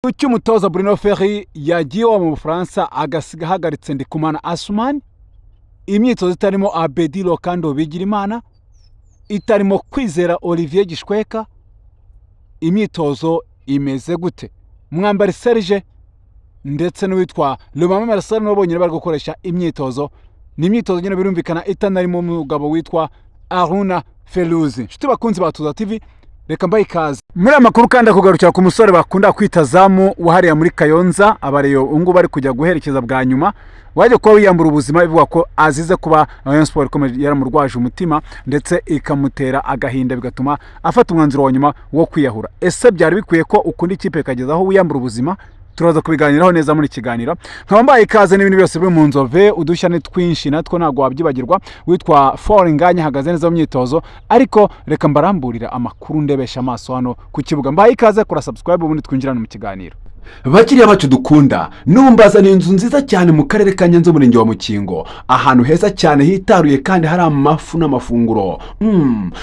Umutoza Bruno Ferri yagiye mu Bufaransa agasiga hagaritse Ndikumana Asumani, imyitozo itarimo Abedi Lokando Bigirimana, itarimo Kwizera Olivier Gishweka. Imyitozo imeze gute? Mwambari Serge ndetse n'uwitwa Lomami Marcel n'abonyine bari gukoresha imyitozo. Ni imyitozo nyine birumvikana itanarimo umugabo witwa Aruna Feluzi. Nshuti bakunzi ba Tuza TV, reka mbaye ikaze muri amakuru kandi akugarukira ku musore bakunda kwita Zamu wahariya muri Kayonza. Abareyo ungu bari kujya guherekeza bwa nyuma, waje kuba wiyambura ubuzima bivuga ko azize kuba Rayon Sport ikomeje yaramurwaje umutima ndetse ikamutera agahinda bigatuma afata umwanzuro wa nyuma wo kwiyahura. Ese byari bikwiye ko ukunda ikipe kagezaho wiyambura ubuzima? Turaza kubiganiraho neza muri kiganiro. Nkaba mbaye ikaze n'ibintu byose biri mu nzove, udushya ni twinshi natwo ntago wabyibagirwa. Witwa Foringanya hagaze neza mu myitozo, ariko reka mbaramburira amakuru ndebesha amaso hano ku kibuga. Mbaye ikaze, kora subscribe ubundi twinjirana mu kiganiro. Bakiriya bacu dukunda, numbaza ni inzu nziza cyane mu karere ka Nyanza umurenge wa Mukingo, ahantu heza cyane hitaruye kandi hari amafu n'amafunguro.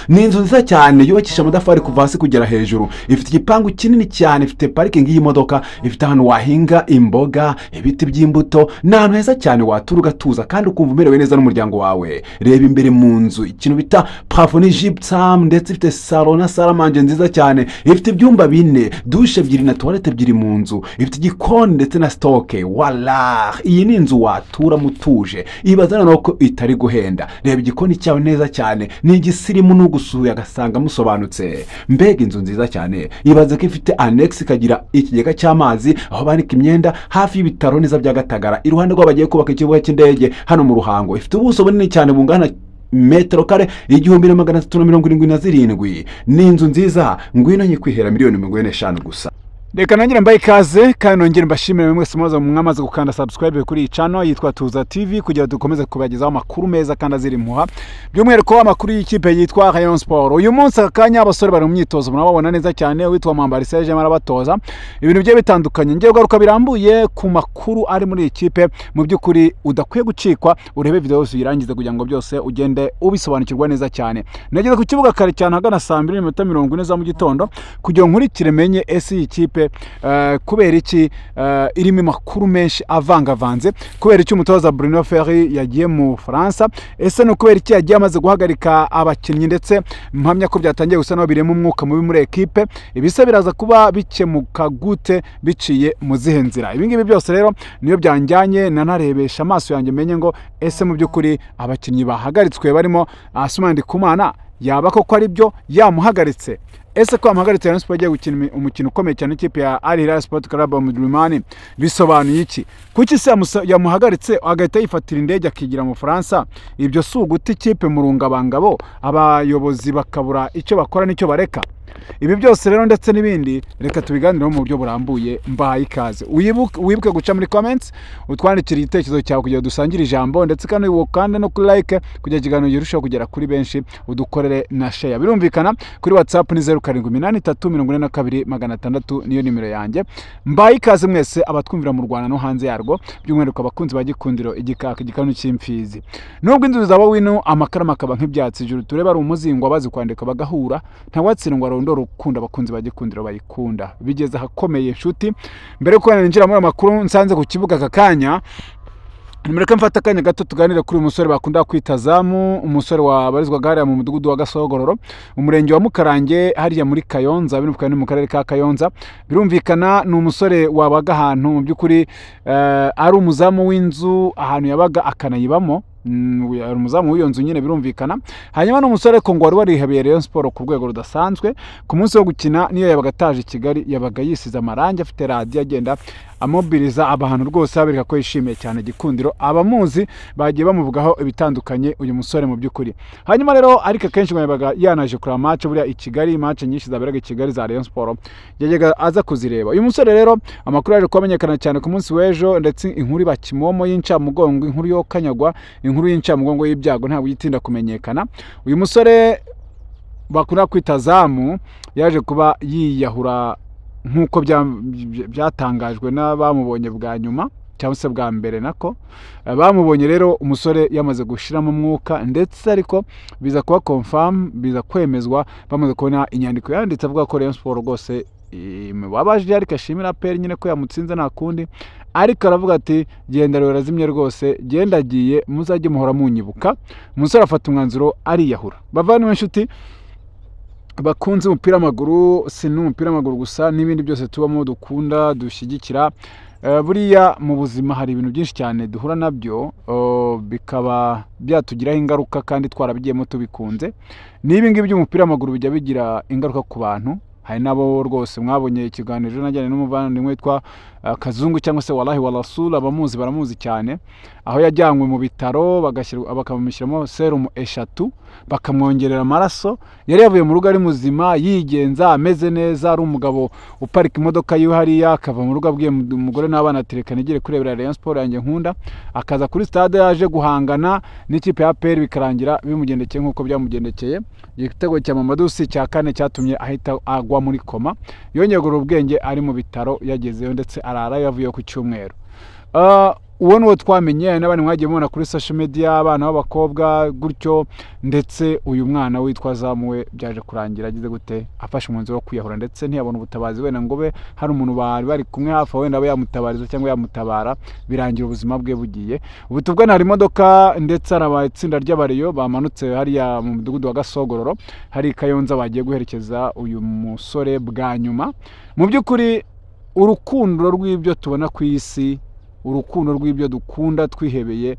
Ni inzu nziza cyane yubakisha amatafari kuva hasi kugera hejuru, ifite igipangu kinini cyane, ifite parking y'imodoka, ifite ahantu wahinga imboga, ibiti by'imbuto, n'ahantu heza cyane watura ugatuza kandi ukumva umerewe neza n'umuryango wawe. Reba imbere mu nzu, ikintu bita plafond gypsum, ndetse ifite salon na salamanje nziza cyane, ifite ibyumba 4, douche 2 na toilette 2 mu nzu, ifite igikoni ndetse na stoke. Wala, iyi ni inzu watura mutuje, ibazana nuko itari guhenda. Reba igikoni cyawe neza cyane, ni igisirimu n'ugusuye agasanga musobanutse. Mbega inzu nziza cyane, ibaze ko ifite annex ikagira ikigega cy'amazi, aho banika imyenda, hafi y'ibitaro neza bya Gatagara, iruhande rwo bagiye kubaka ikibuga cy'indege hano mu Ruhango. Ifite ubuso bunini cyane bungana metero kare 1377. Ni inzu nziza, ngwino nyikwihera miliyoni 45 gusa. Reka nongere mbaye ikaze kandi nongere mbashimire mwese mwamaze gukanda subscribe kuri iyi channel yitwa Tuza TV kugira dukomeze kubagezaho amakuru meza kandi azira impuha, by'umwihariko amakuru y'ikipe yitwa Rayon Sport. Uyu munsi akanya abasore bari mu myitozo murababona neza cyane, witwa Mwambari Serge marabatoza ibintu bye bitandukanye. Ngiye kugaruka birambuye ku makuru ari muri ikipe, mu by'ukuri udakwiye gucikwa, urebe video yose uyirangize kugira ngo byose ugende ubisobanukirwa neza cyane. Nageze ku kibuga kare cyane hagana saa 2:40 za mu gitondo kugira ngo nkurikire menye ese ikipe kubera iki irimo makuru menshi avangavanze, kubera iki umutoza Bruno Ferri yagiye mu France, ese no kubera iki yagiye amaze guhagarika abakinnyi, ndetse mpamya ko byatangiye gusa no biremo umwuka mubi muri equipe. Ibise biraza kuba bikemuka gute biciye mu zihe nzira? Ibi ngibi byose rero niyo byanjyanye nanarebesha amaso yanjye menye ngo ese mu by'ukuri abakinnyi bahagaritswe barimo Asumani Ndikumana yaba koko ari byo yamuhagaritse. Ese ko amahagaritse Rayon Sport agiye gukina umukino ukomeye cyane ikipe ya Al Hilal Sport Club mu Mudrimani, bisobanuye iki? Kuki se yamuhagaritse agahita yifatira indege akigira mu France? Ibyo si uguta ikipe mu rungabangabo, abayobozi bakabura icyo bakora n'icyo bareka? Ibi byose rero ndetse n'ibindi reka tubiganireho mu buryo burambuye. Mbaye ikaze, wibuke guca muri comments utwandikira igitekerezo cyawe kugira dusangire ijambo, ndetse kandi wokande no kuri like kugira ikiganiro girushaho kugera kuri benshi, udukorere na share. Birumvikana kuri WhatsApp ni 078342 niyo nimero yanjye. Mbaye ikaze mwese abatwumvira mu Rwanda no hanze yarwo, by'umwihariko abakunzi bagikundiro igikanu cy'imfizi. Nubwo inzu zaba wino amakarama akaba nk'ibyatsi ijuru tureba ari umuzingo abazi kwandika bagahura, ntawatsindwa rondoro ukunda abakunzi bagikundiro bayikunda. Bigeze ahakomeye nshuti. Mbere ko ninjira muri amakuru nsanze ku kibuga kakanya, mureka mfata akanya gato tuganire kuri uyu musore bakunda kwita Zamu, umusore wabarizwaga hariya mu mudugudu wa Gasogororo, umurenge wa Mukarange hariya muri Kayonza, birumvikana ni mu karere ka Kayonza. Birumvikana ni umusore wabaga ahantu mu by'ukuri ari umuzamu w'inzu, ahantu yabaga akanayibamo, umuzamu w'iyo nzu nyine birumvikana. Hanyuma n'umusore ko ngo wari warihebeye Rayon Sport ku rwego rudasanzwe. Ku munsi wo gukina niyo yabaga ataje Kigali, yabaga yisize amarangi, afite radio agenda amobiliza abantu rwose abereka ko yishimiye cyane gikundiro. Abamuzi bagiye bamuvugaho ibitandukanye uyu musore mu by'ukuri. Hanyuma rero ariko kenshi ngo yabaga yanaje kuri match buriya i Kigali, match nyinshi zaberaga i Kigali za Rayon Sport yajyaga aza kuzireba. Uyu musore rero amakuru yaje kumenyekana cyane ku munsi w'ejo, ndetse inkuru bakimomo y'incamugongo, inkuru yo kanyagwa, inkuru y'incamugongo y'ibyago ntabwo yitinda kumenyekana. Uyu musore bakunda kwita Zamu yaje kuba yiyahura nk'uko byatangajwe n'abamubonye bwa nyuma cyangwa se bwa mbere. Nako bamubonye rero umusore yamaze gushiramo umwuka, ndetse ariko biza kuba confirm, biza kwemezwa bamaze kubona inyandiko yanditse avuga ko Rayon Sport rwose imubabaje ariko ashimira APR nyine ko yamutsinze nta kundi, ariko aravuga ati genda rero razimye rwose, genda agiye muzajye muhora munyibuka. Umusore afata umwanzuro ariyahura. Bavandimwe inshuti bakunze umupira w'amaguru, si n'umupira w'amaguru gusa n'ibindi byose tubamo dukunda dushyigikira, buriya mu buzima hari ibintu byinshi cyane duhura nabyo bikaba byatugiraho ingaruka kandi twarabigiyemo tubikunze. N'ibi ngibi by'umupira w'amaguru bijya bigira ingaruka ku bantu. Hari nabo rwose mwabonye ikiganiro najyanye n'umuvandimwe witwa Kazungu cyangwa se Wallahi wa Rasul, abamuzi baramuzi cyane, aho yajyanywe mu bitaro bakamushyiramo serumu 3 bakamwongerera amaraso. Yari yavuye mu rugo ari muzima yigenza ameze neza, ari umugabo uparika imodoka yiwe hariya, akava mu rugo abwiye umugore n'abana ati reka nigire kurebera Rayon Sport yanjye nkunda, akaza kuri stade yaje guhangana n'ikipe ya APR bikarangira bimugendekeye nk'uko byamugendekeye. Igitego cya Mamadou Si cya 4 cyatumye ahita agwa muri koma, yongeye gura ubwenge ari mu bitaro yagezeyo ndetse arara yavuye ku cyumweru. Uwo nuwo twamenye n'abandi mwagiye mubona kuri social media, abana b'abakobwa gutyo, ndetse uyu mwana witwa Zamuwe byaje kurangira agize gute afashe umwanzuro wo kwiyahura, ndetse ntiyabona ubutabazi wenda ngo be hari umuntu bari kumwe hafi wenda abe yamutabariza cyangwa yamutabara, birangira ubuzima bwe bugiye. Ubu tubwo hari imodoka ndetse araba itsinda ry'abariyo bamanutse hariya mu mudugudu wa Gasogororo hari Kayonza bagiye guherekeza uyu musore bwa nyuma. Mu by'ukuri urukundo rw'ibyo tubona ku isi, urukundo rw'ibyo dukunda twihebeye,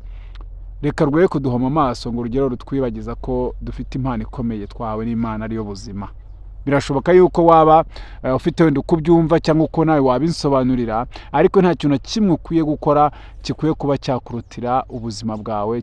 reka rwoye kuduhoma amaso ngo urugero rutwibagiza ko dufite impano ikomeye twahawe n'Imana ariyo buzima. Birashoboka yuko waba ufite wenda uko ubyumva cyangwa uko nawe wabinsobanurira, ariko nta kintu kimwe ukwiye gukora kikwiye kuba cyakurutira ubuzima bwawe,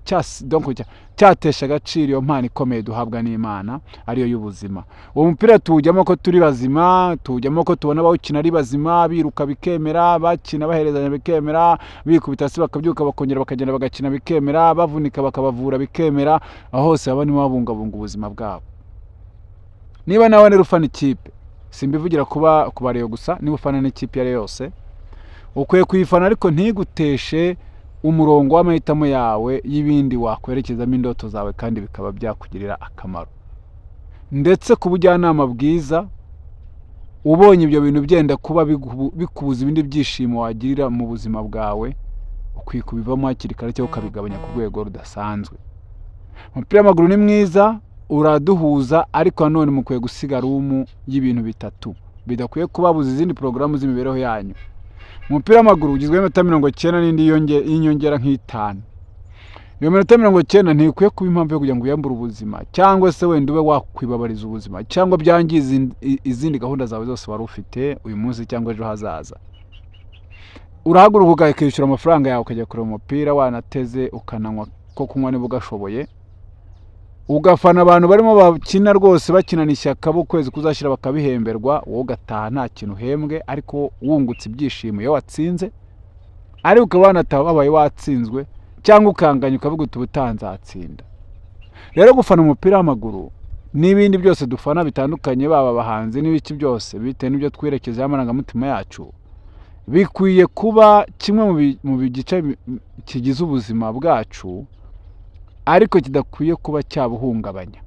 cyatesha agaciro iyo mpano ikomeye duhabwa n'Imana ariyo y'ubuzima. Uwo mupira tuwujyamo ko turi bazima, tuwujyamo ko tubona abawukina ari bazima, biruka bikemera, bakina baherezanya bikemera, bikubita hasi bakabyuka bakongera bakagenda bagakina bikemera, bavunika bakabavura bikemera, aho hose baba nibo babungabunga ubuzima bwabo. Niba nawe ni ufana ikipe, simbivugira kuba Rayon gusa, niba ufana n'ikipe yari yose ukwiye kuyifana, ariko ntiguteshe umurongo w'amahitamo yawe y'ibindi wakwerekezamo indoto zawe kandi bikaba byakugirira akamaro. Ndetse ku bujyanama bwiza, ubonye ibyo bintu byenda kuba bikubuza ibindi byishimo wagirira mu buzima bwawe, ukwiye kubivamo hakiri kare cyangwa ukabigabanya ku rwego rudasanzwe. Umupira w'amaguru ni mwiza, uraduhuza, ariko nanone mukwiye gusiga rumu y'ibintu bitatu bidakwiye kubabuza izindi porogaramu z'imibereho yanyu. Umupira w'amaguru ugizwe n'iminota 90 n'indi y'inyongera nk'itanu. Iyo minota 90 ntikwiye kuba impamvu yo kugira ngo uyambure ubuzima, cyangwa se wenda ube wakwibabariza ubuzima, cyangwa byangiza izindi gahunda zawe zose wari ufite uyu munsi cyangwa ejo hazaza. Urahaguruka ukishyura amafaranga yawe ukajya kureba umupira wanateze, ukananywa ko kunywa niba ugashoboye, ugafana abantu barimo bakina rwose bakinana ishyaka, ukwezi kuzashyira bakabihemberwa, wowe ugataha nta kintu uhembwe ariko wungutse ibyishimo iyo watsinze, ariko ukaba wanataha wabaye watsinzwe, cyangwa ukanganya ukavuga uti ubutanzatsinda. Rero gufana umupira w'amaguru n'ibindi byose dufana bitandukanye, baba abahanzi n'ibiki byose bitewe n'ibyo twerekezaho amarangamutima yacu, bikwiye kuba kimwe mu gice kigize ubuzima bwacu, ariko kidakwiye kuba cyabuhungabanya.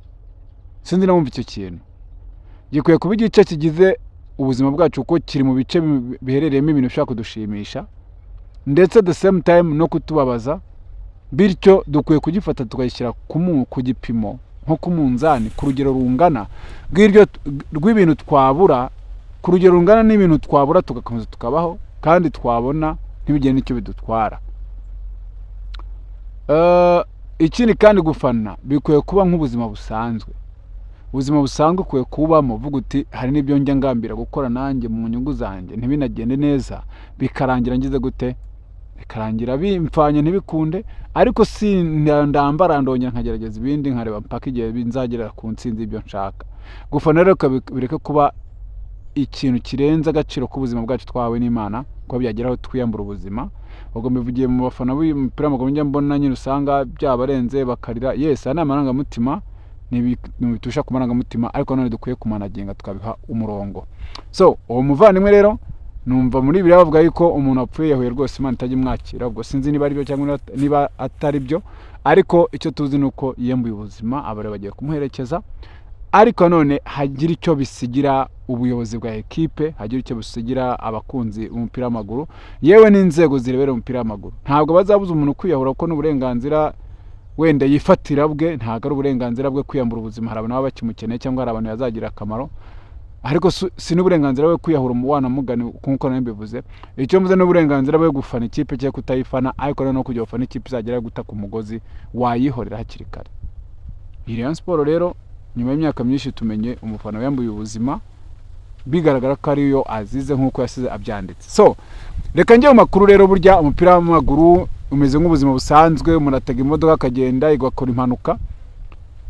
Sinzi na wumva icyo kintu. Gikwiye kuba igice kigize ubuzima bwacu kuko kiri mu bice biherereyemo ibintu bishaka kudushimisha ndetse the same time no kutubabaza, bityo dukwiye kugifata tukayishyira ku gipimo nko ku munzani, ku rugero rungana rw'ibintu twabura, ku rugero rungana n'ibintu twabura tugakomeza tukabaho kandi twabona ntibigire n'icyo bidutwara. Ikindi kandi gufana bikwiye kuba nk'ubuzima busanzwe. Ubuzima busanzwe ukwiye kubamo uvuga uti hari n'ibyo njya ngambira gukora nanjye mu nyungu zanjye ntibinagende neza, bikarangira ngize gute, bikarangira bimfanye ntibikunde, ariko si ndambara ndongera nkagerageza ibindi nkareba mpaka igihe binzagera ku ntsinzi y'ibyo nshaka. Gufana rero bireke kuba ikintu kirenze agaciro k'ubuzima bwacu twahawe n'Imana, kuba byageraho twiyambura ubuzima. Ubwo mbivugiye mu bafana b'umupira w'amaguru njya mbona nyine usanga byabarenze bakarira. Yes, ana amarangamutima bitusha ku marangamutima, ariko none dukwiye kumanaginga tukabiha umurongo. So uwo muvandimwe rero numva muri biriya bavuga yuko umuntu apfuye yahuye rwose Imana itajya imwakira. Ubwo sinzi niba ari byo cyangwa niba atari byo, ariko icyo tuzi nuko yiyambuye ubuzima, abare bagiye kumuherekeza. ariko none hagira icyo bisigira ubuyobozi bwa ekipe, hagira icyo bisigira abakunzi b'umupira w'amaguru yewe n'inzego zirebera umupira w'amaguru. Ntabwo bazabuza umuntu kwiyahura ko n'uburenganzira wenda yifatira bwe, ntabwo ari uburenganzira bwe kwiyambura ubuzima. Hari abantu baba bakimukeneye cyangwa hari abantu yazagira akamaro, ariko si n'uburenganzira bwe kwiyahura umubano mugani nk'uko nawe mbivuze. Icyo mvuze n'uburenganzira bwe gufana ikipe cyangwa kutayifana, ariko no kujya gufana ikipe izagera gutaka umugozi wayihorera hakiri kare. Iyi Rayon Sport rero nyuma y'imyaka myinshi tumenye umufana wiyambuye ubuzima, bigaragara ko ariyo azize nk'uko yasize abyanditse. So reka njye mu makuru rero, burya umupira w'amaguru umeze nk'ubuzima busanzwe. Umuntu atega imodoka akagenda igakora impanuka,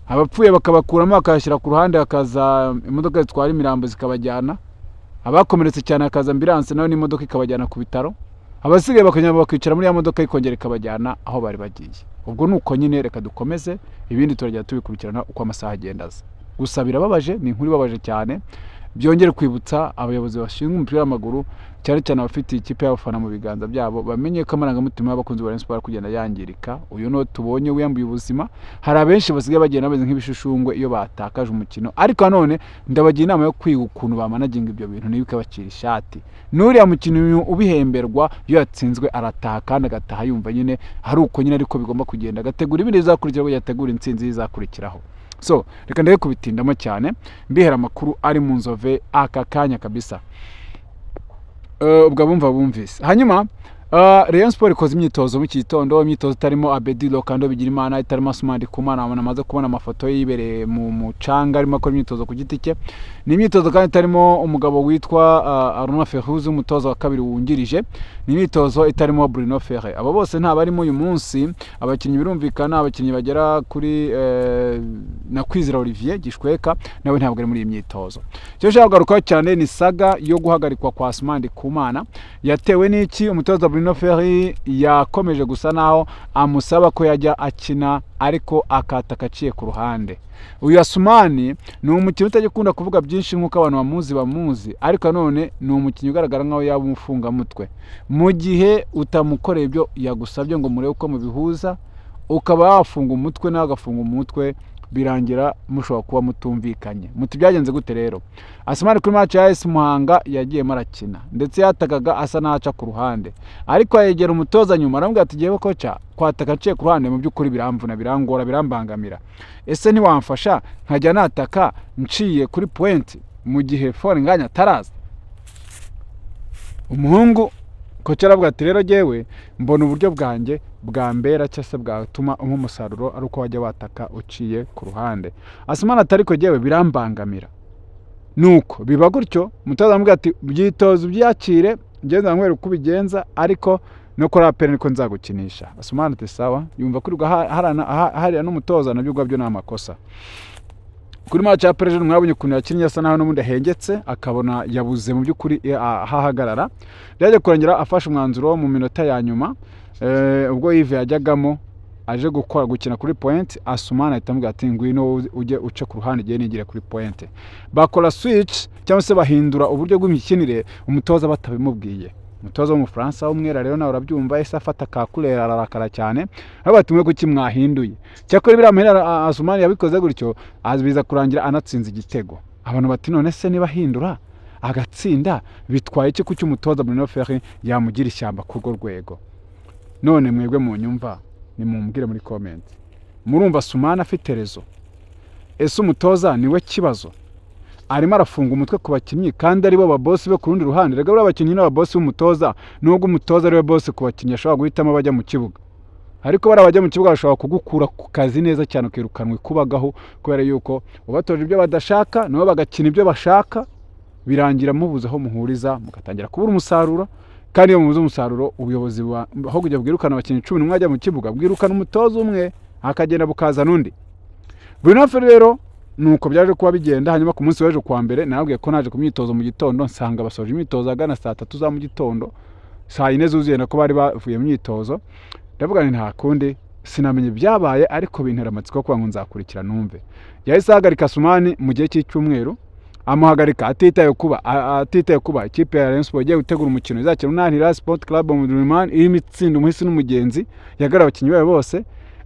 abapfuye bakabakuramo bakayashyira ku ruhande, hakaza imodoka zitwara imirambo zikabajyana, abakomeretse cyane hakaza ambulance nayo n'imodoka ikabajyana ku bitaro, abasigaye bakanyama bakicara muri ya modoka ikongera ikabajyana aho bari bagiye. Ubwo nuko nyine, reka dukomeze ibindi turajya tubikurikirana uko amasaha agenda aza. Gusa birababaje, ni inkuru ibabaje cyane. Byongere kwibutsa abayobozi bashinzwe umupira w'amaguru, cyane cyane abafite ikipe y'abafana mu biganza byabo, bamenye ko amarangamutima y'abakunzi ba Rayon Sport kugenda yangirika. Uyu no tubonye wiyambuye ubuzima. Hari abenshi basigaye bagenda bameze nk'ibishushungwe iyo batakaje umukino, ariko none ndabagira inama yo kwiga ukuntu bamanaginga ibyo bintu ntibikabacira ishati. N'uriya mukino ubihemberwa iyo yatsinzwe arataha, kandi agataha yumva nyine hari uko nyine ariko bigomba kugenda, agategura ibindi bizakurikira ngo yategura intsinzi izakurikiraho. So reka ndebe kubitindamo cyane, mbihera amakuru ari mu nzove aka kanya kabisa. Ubwo bumva bumvise. Hanyuma Rayon Sport ikoze imyitozo mu gitondo, imyitozo itarimo Abedi Lokando Bigirimana, itarimo Asumani Kumana. Abantu amaze kubona amafoto yibereye mu mucanga arimo akora imyitozo ku giti cye. Ni imyitozo kandi itarimo umugabo witwa Arnaud Ferruz, umutoza wa kabiri wungirije. Ni imyitozo itarimo Bruno Ferre. Abo bose nta barimo uyu munsi. Abakinnyi birumvikana, abakinnyi bagera kuri na Kwizera Olivier Gishweka nawe ntabwo ari muri iyi myitozo. Cyo nshaka kugarukaho cyane ni saga yo guhagarikwa kwa Asumani Kumana. Yatewe n'iki? Umutoza Bruno Ferre yakomeje gusa naho amusaba ko yajya akina, ariko akataka aciye ku ruhande. Uyu Asumani ni umukinnyi utajya kuvuga byinshi nk'uko abantu bamuzi, ariko none ni umukinnyi ugaragara nkaho yaba umufunga mutwe. Mu gihe utamukoreye ibyo yagusabye ngo murebe uko mubihuza, ukaba wafunga umutwe nawe agafunga umutwe, birangira mushobora kuba mutumvikanye. Muti byagenze gute rero? Asumani kuri match ya AS Muhanga yagiye marakina, ndetse yatakaga asa naca ku ruhande, ariko yegera umutoza nyuma aramubwira ati giye kocha, kwataka aciye ku ruhande mu by'ukuri biramvuna, birangora, birambangamira. Ese ntiwamfasha nkajya nataka nciye kuri point mu gihe fore nganya taraza? Umuhungu kocha aravuga ati rero jewe mbona uburyo bwanjye bwambera cyase bwatuma umusaruro ari uko wajya wataka uciye ku ruhande. Asumani atari ko jewe birambangamira. Nuko biba gutyo, umutoza aramubwira ati byitozo byakire, ngenza nkwere uko bigenza, ariko no kora apere niko nzagukinisha. Asumani ati sawa, yumva kuri hari n'umutoza nabyo gwabyo n'amakosa. Kuri match ya President mwabonye kuntu yakinnye asa naho n'ubundi ahengetse, akabona yabuze mu by'ukuri hahagarara. Byaje kurangira afashe umwanzuro mu minota ya nyuma, ubwo Yves yajyagamo aje gukina kuri point. Asumani ahita amubwira ati ngwino ujye uce ku ruhande igihe nigire kuri point. Bakora switch cyangwa se bahindura uburyo bw'imikinire umutoza batabimubwiye. Umutoza w'umufaransa w'umwera rero nawe urabyumva, ese afata kakulera ararakara cyane, abatumwe kuki mwahinduye. Cyakora biramera Asumani yabikoze gutyo, azibiza kurangira anatsinze igitego. Abantu bati none se niba hindura agatsinda bitwaye iki kuki umutoza Bruno Ferre yamugira ishyamba kurwo rwego? None mwebwe mu nyumva ni mumbwire muri comment. Murumva Asumani afite rezo? Ese umutoza niwe kibazo? Arimo arafunga umutwe ku bakinnyi kandi ari bo babosi be ku rundi ruhande. Rega buri abakinnyi n'ababosi b'umutoza, nubwo umutoza ari we bosi ku bakinnyi ashobora guhitamo bajya mu kibuga, ariko bari abajya mu kibuga bashobora kugukura ku kazi neza cyane ukirukanwe kubagaho, kubera yuko ubatoje ibyo badashaka nabo bagakina ibyo bashaka, birangira mubuze aho muhuriza mugatangira kubura umusaruro. Kandi iyo mubuze umusaruro, ubuyobozi aho kujya bwirukana abakinnyi 11 ajya mu kibuga, bwirukana umutoza umwe akagenda bukaza n'undi. Bruno Ferre rero nuko byaje kuba bigenda. Hanyuma ku munsi w'ejo kwa mbere nabwiye ko naje ku myitozo mu gitondo, nsanga basoje imyitozo agana saa 3 za mu gitondo, saa 4 zuzuye nako bari bavuye mu myitozo. Ndavuga nti nta kundi, sinamenye byabaye, ariko bintera amatsiko kuba ngo nzakurikira numve. Yahise ahagarika Asumani mu gihe cy'icyumweru, amuhagarika atitaye kuba ikipe ya Rayon Sport igiye gutegura umukino izakina n'Al-Hilal Sport Club mu Durman iri mitsinda umuhisi n'umugenzi, yagara abakinnyi bayo bose,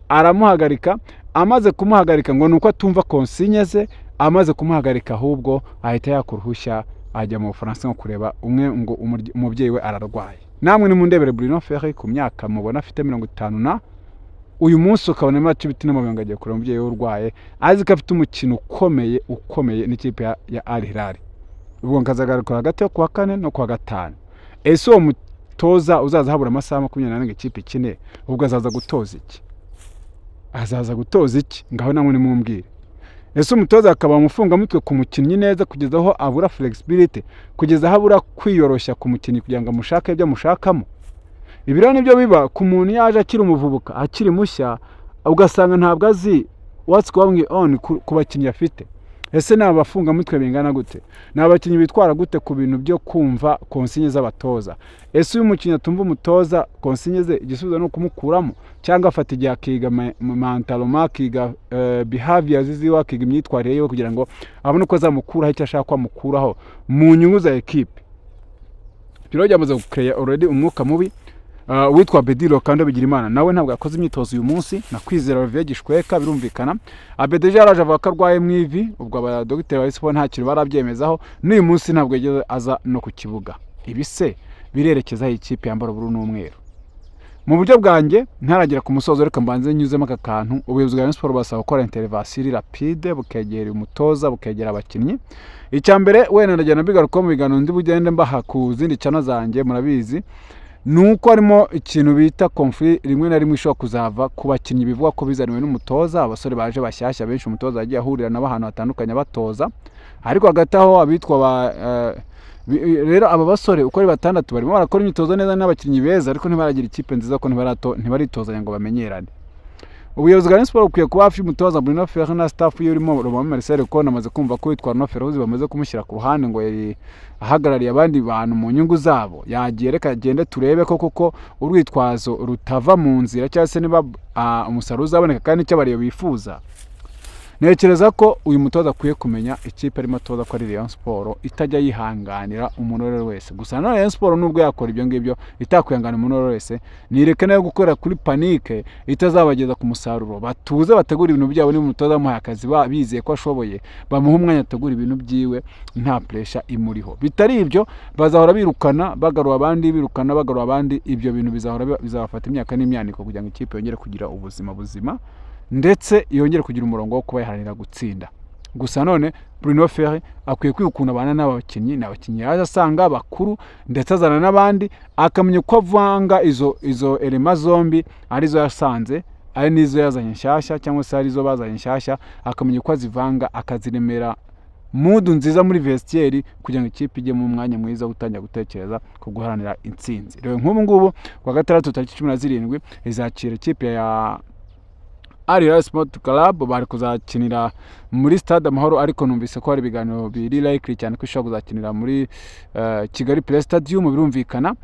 aramuhagarika. Amaze kumuhagarika ngo nuko atumva konsinye ze, amaze kumuhagarika ahubwo ahita yakuruhushya ajya mu Bufaransa nko kureba umwe ngo umubyeyi we ararwaye. Namwe nimundebere Bruno Ferri ku myaka mubona afite 50 uyu munsi ukabona match biti n'amabanga agiye kureba umubyeyi we urwaye, azi ko afite umukino ukomeye n'ikipe ya Al Hilal. Ubwo nkazagaruka hagati yo kuwa 4 no kuwa 5. Ese uwo mutoza uzaza habura amasaha 24 ikipe ikine, ubwo azaza gutoza iki? Ngaho namwe nimumbwire. Ese umutoza akaba umufunga mutwe ku mukinnyi neza kugeza aho abura flexibility, kugeza aho abura kwiyoroshya ku mukinnyi kugira ngo amushake ibyo amushakamo? Ibi rero nibyo biba ku muntu yaje akiri umuvubuka, akiri mushya, ugasanga ntabwo azi what's going on ku bakinnyi afite. Ese ni abafunga mutwe bingana gute? Ni abakinnyi bitwara gute ku bintu byo kumva konsinye z'abatoza? Ese uyu mukinnyi atumva umutoza konsinye ze, igisubizo no kumukuramo cyangwa afata igihe akiga mentaloma, akiga behaviors ziwe, akiga imyitwarire ye kugira ngo abone uko azamukuraho icyo ashaka kwamukuraho mu nyungu za equipe. Biro byamaze gucreate already umwuka mubi. Witwa Bediro kandi bigira Imana nawe ntabwo yakoze imyitozo uyu munsi, na Kwizera Olivier Gishweka birumvikana. Abedeje yaraje avuga ko arwaye mu ivi, ubwo aba Dr. Wayisipo nta kintu barabyemezaho, n'uyu munsi ntabwo yageze aza no ku kibuga. Ibi se birerekeza ikipe yambara ubururu n'umweru. Mu buryo bwanjye ntaragera ku musozo, reka mbanze nyuzemo aka kantu. Ubuyobozi bwa Rayon Sports basaba gukora intervention rapide, bukegera umutoza, bukegera abakinnyi. Icyambere wenda ndajyana bigaruka mu biganiro ndi bugende mbaha ku zindi channel zanjye, murabizi nuko harimo ikintu bita conflict rimwe na rimwe ishobora kuzava ku bakinnyi bivuga ko bizaniwe n'umutoza, abasore baje bashyashya benshi umutoza yagiye ahurira n'abantu batandukanye batoza, ariko hagati aho abitwa rero aba basore uko ari 6 barimo barakora imyitozo neza n'abakinnyi beza, ariko ntibaragira ikipe nziza ko ntibaritozanya ngo bamenyerane. Ubuyobozi bwa Rayon Sports bukwiye kuba hafi y'umutoza Bruno Ferri na staff y'urimo Romain Marcel, ko namaze kumva ko witwa Bruno Ferri bamaze kumushyira ku ruhande ngo ahagarariye abandi bantu mu nyungu zabo. Yagiye reka agende turebe ko koko urwitwazo rutava mu nzira cyangwa se niba umusaruro uzaboneka kandi icyo bariyo bifuza. Nekereza ko uyu mutoza akwiye kumenya ikipe arimo atoza ko ari Rayon Sports itajya yihanganira umuntu wese. Gusa na Rayon Sports nubwo yakora ibyo ngibyo itakwihangana umuntu wese, nireke nayo gukora kuri panique itazabageza ku musaruro. Batuze bategura ibintu byabo, ni umutoza mu akazi bizeye ko ashoboye, bamuha umwanya ategura ibintu byiwe nta pressure imuriho. Bitari ibyo bazahora birukana bagarura abandi, ibyo bintu bizabafata imyaka n'imyaniko kugira ngo ikipe yongere kugira ubuzima buzima, ndetse yongere kugira umurongo wo kuba yaharanira gutsinda. Gusa none Bruno Ferri akwiye kwikunda abana n'abakinnyi, yaje asanga bakuru ndetse azana n'abandi, akamenya ko avanga izo elema zombi, arizo yasanze ari nizo yazanye nshyashya cyangwa se arizo bazanye nshyashya, akamenya ko azivanga akaziremera mood nziza muri vestiaire kugira ngo ikipe ijye mu mwanya mwiza gutangira gutekereza ko guharanira intsinzi. Rero nk'ubu ngubu kwa 6 tariki 17 izakira ikipe ya Al Hilal Sport Club, bari kuzakinira muri Stade Amahoro, ariko numvise ko hari ibiganiro biri likely cyane ko ishobora kuzakinira muri Kigali Play Stadium birumvikana.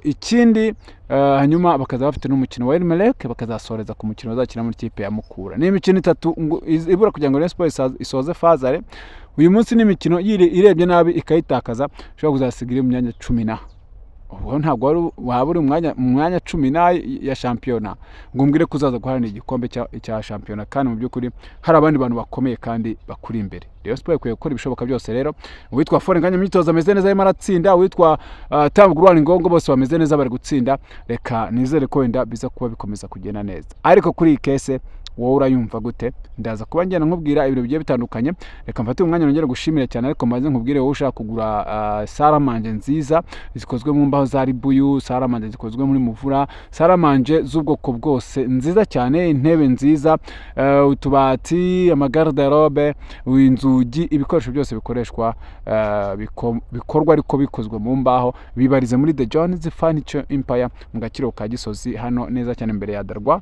Ikindi hanyuma bakaza bafite n'umukino wa Elmelek, bakazasoreza ku mukino bazakina muri kipe ya Mukura. Ni imikino 3 ibura kugira ngo Rayon Sports isoze fazare. Uyu munsi ni imikino irebye nabi ikayitakaza, ishobora kuzasigira mu myanya 10. Ubwo ntabwo wabura umwanya 10 ya shampiyona ngo mbwire kuzaza guharanira igikombe cya shampiyona, kandi mu by'ukuri hari abandi bantu bakomeye kandi bakuri imbere. Rayon Sports ikwiye gukora ibishoboka byose. Rero uwitwa Forenganya myitozo ameze neza arimo aratsinda, uwitwa Tambugurwani Ngongo bose bameze neza bari gutsinda. Reka nizere ko wenda biza kuba bikomeza kugenda neza, ariko kuri iyi kese wowe urayumva gute? Ndaza kuba ngena nkubwira ibintu bigiye bitandukanye. Reka mfate umwanya nongere gushimira cyane, ariko maze nkubwire wowe ushaka kugura saramanje nziza zikozwe mu mbaho za ribuyu, saramanje zikozwe muri muvura, saramanje z'ubwoko bwose nziza cyane, intebe nziza, utubati, amagarderobe, inzugi, ibikoresho byose bikoreshwa bikorwa ariko bikozwe mu mbaho, bibarize muri The Jones Furniture Empire mu Gakiro ka Gisozi, hano neza cyane imbere ya Darwa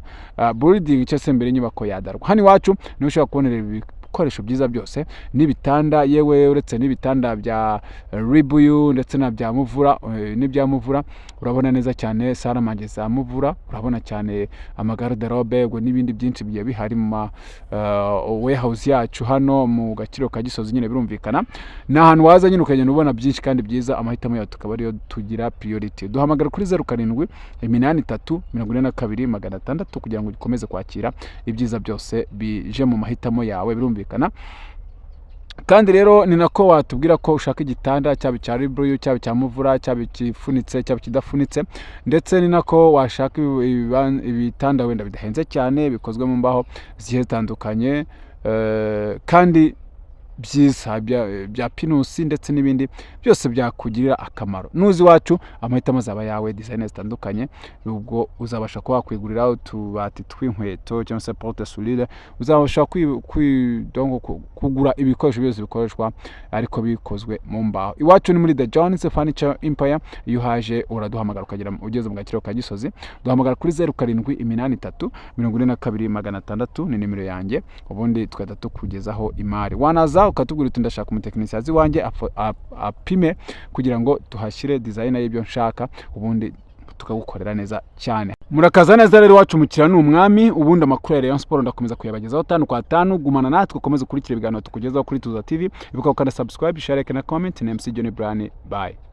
building cyose imbere inyubako ya Darwa. Hani wacu ni ushaka kubonera ibikoresho byiza byose, n'ibitanda, yewe uretse n'ibitanda bya ribuyu ndetse na bya muvura, n'ibya muvura urabona neza cyane saramanje za muvura, urabona cyane amagarderobe ngo n'ibindi byinshi bigiye bihari mu warehouse yacu hano mu Gakiro ka Gisozi. Nyine birumvikana na ahantu waza nyine ukagenda ubona byinshi kandi byiza. Amahitamo yawe tukaba ariyo tugira priority. Duhamagara kuri 078342 kugira ngo ukomeze kwakira ibyiza byose bije mu mahitamo yawe. Birumvikana kandi rero ni nako watubwira ko ushaka igitanda cyaba icya ribuyu cyaba icya muvura cyaba ikifunitse cyaba ikidafunitse, ndetse ni nako washaka ibitanda wenda bidahenze cyane bikozwe mu mbaho zigiye zitandukanye kandi byiza bya pinusi ndetse n'ibindi byose byakugirira akamaro. Nuzi wacu amahitamo azaba yawe, design zitandukanye, ubwo uzabasha kuba wakwigurira utubati tw'inkweto cyangwa se porte sourire, uzabasha kugura ibikoresho byose bikoreshwa ariko bikozwe mu mbaho. Iwacu ni muri The Jones Furniture Empire. Iyo uhaje uraduhamagara ukagera ugeze mu Gakiro ka Gisozi, duhamagara kuri 0783 42 600 ni nimero yanjye, ubundi tukajya tukugezaho imari. Wanaza ukatubwira uti ndashaka umutekinisiye wanjye apime kugira ngo tuhashyire design y'ibyo nshaka, ubundi tukagukorera neza cyane. Murakaza neza rero, wacu mukira ni umwami. Ubundi amakuru ya Rayon Sport ndakomeza kuyabagezaho 5 kwa 5. Gumana natwe ukomeze kurikira ibiganiro tukugezaho kuri Tuza TV. Ibuka gukanda subscribe, share na comment. MC Johnny Bryan, bye.